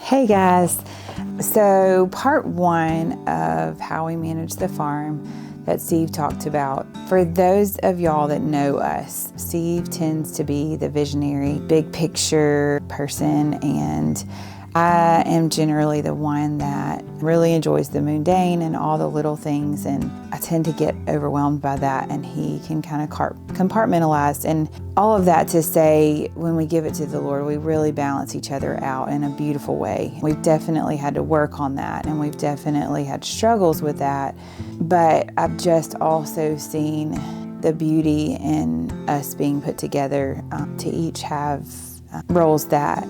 Hey guys, so part one of how we manage the farm that Steve talked about. For those of y'all that know us, Steve tends to be the visionary, big picture person, and I am generally the one that really enjoys the mundane and all the little things, and I tend to get overwhelmed by that, and he can kind of compartmentalize. And all of that to say, when we give it to the Lord, we really balance each other out in a beautiful way. We've definitely had to work on that, and we've definitely had struggles with that, but I've just also seen the beauty in us being put together to each have roles that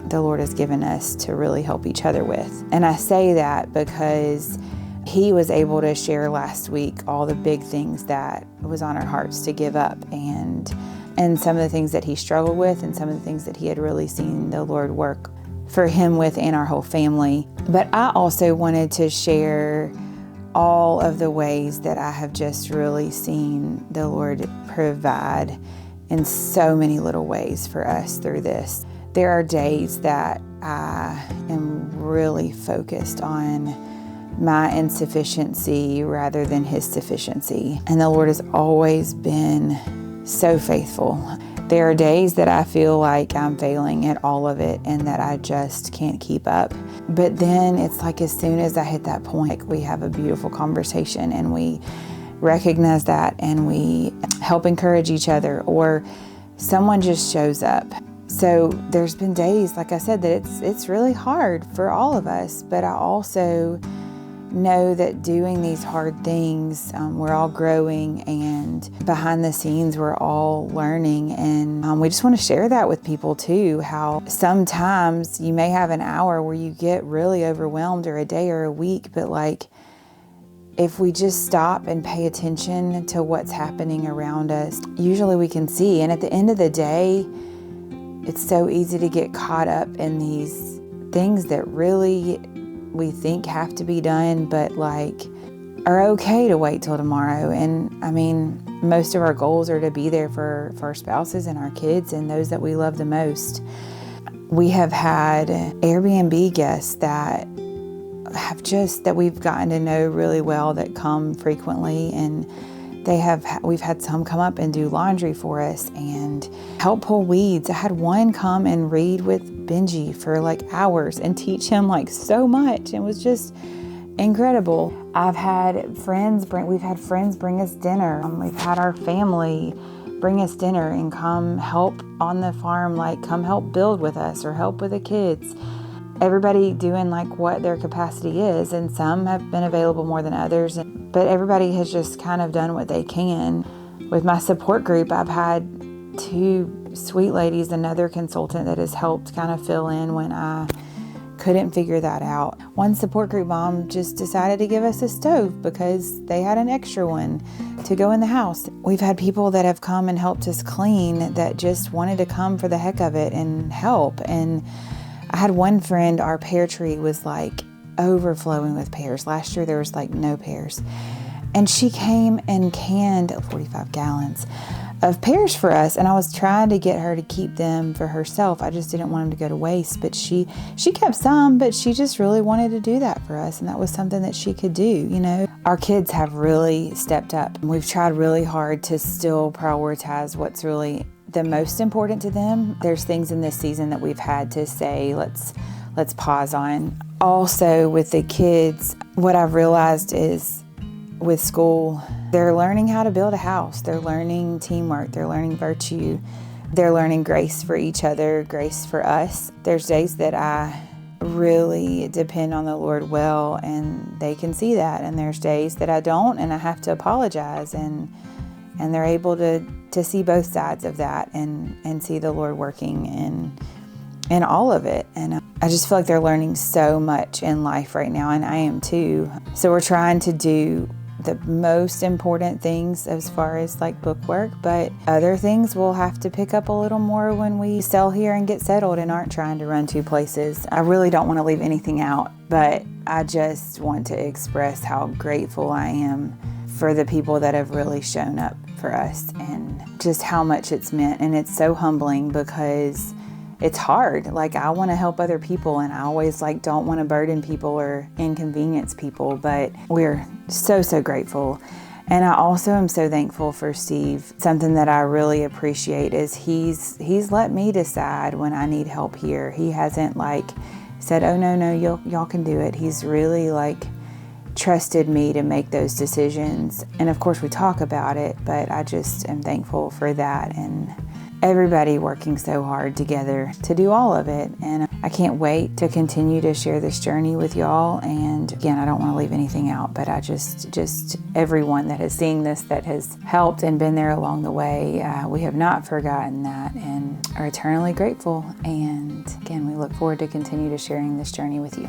the Lord has given us to really help each other with. And I say that because he was able to share last week all the big things that was on our hearts to give up, and some of the things that he struggled with, and some of the things that he had really seen the Lord work for him with and our whole family. But I also wanted to share all of the ways that I have just really seen the Lord provide in so many little ways for us through this. There are days that I am really focused on my insufficiency rather than his sufficiency. And the Lord has always been so faithful. There are days that I feel like I'm failing at all of it and that I just can't keep up. But then it's like as soon as I hit that point, we have a beautiful conversation and we recognize that and we help encourage each other, or someone just shows up. So there's been days, like I said, that it's really hard for all of us, but I also know that doing these hard things, we're all growing, and behind the scenes we're all learning, and we just want to share that with people too, how sometimes you may have an hour where you get really overwhelmed, or a day or a week, but like if we just stop and pay attention to what's happening around us, usually we can see. And at the end of the day, it's so easy to get caught up in these things that really we think have to be done, but like are okay to wait till tomorrow. And I mean, most of our goals are to be there for our spouses and our kids and those that we love the most. We have had Airbnb guests that we've gotten to know really well, that come frequently, and we've had some come up and do laundry for us and help pull weeds. I had one come and read with Benji for like hours and teach him like so much. It was just incredible. We've had friends bring us dinner. We've had our family bring us dinner and come help on the farm, like come help build with us or help with the kids. Everybody doing like what their capacity is, and some have been available more than others, but everybody has just kind of done what they can. With my support group, I've had two sweet ladies, another consultant that has helped kind of fill in when I couldn't figure that out. One support group mom just decided to give us a stove because they had an extra one to go in the house. We've had people that have come and helped us clean that just wanted to come for the heck of it and help. And I had one friend, our pear tree was like overflowing with pears. Last year there was like no pears. And she came and canned 45 gallons of pears for us. And I was trying to get her to keep them for herself. I just didn't want them to go to waste. But she kept some, but she just really wanted to do that for us. And that was something that she could do, you know. Our kids have really stepped up. We've tried really hard to still prioritize what's really the most important to them. There's things in this season that we've had to say, let's pause on. Also with the kids, what I've realized is with school, they're learning how to build a house. They're learning teamwork. They're learning virtue. They're learning grace for each other, grace for us. There's days that I really depend on the Lord well, and they can see that. And there's days that I don't, and I have to apologize, and they're able to see both sides of that and see the Lord working in all of it. And I just feel like they're learning so much in life right now, and I am too. So we're trying to do the most important things as far as like book work, but other things we'll have to pick up a little more when we sell here and get settled and aren't trying to run two places. I really don't want to leave anything out, but I just want to express how grateful I am for the people that have really shown up for us and just how much it's meant. And it's so humbling because it's hard. Like, I want to help other people, and I always don't want to burden people or inconvenience people, but we're so, so grateful. And I also am so thankful for Steve. Something that I really appreciate is he's let me decide when I need help here. He hasn't said, oh no, y'all can do it. He's really trusted me to make those decisions. And of course we talk about it, but I just am thankful for that, and everybody working so hard together to do all of it. And I can't wait to continue to share this journey with y'all. And again, I don't want to leave anything out, but I just everyone that has seen this, that has helped and been there along the way, we have not forgotten that and are eternally grateful. And again, we look forward to continue to sharing this journey with you.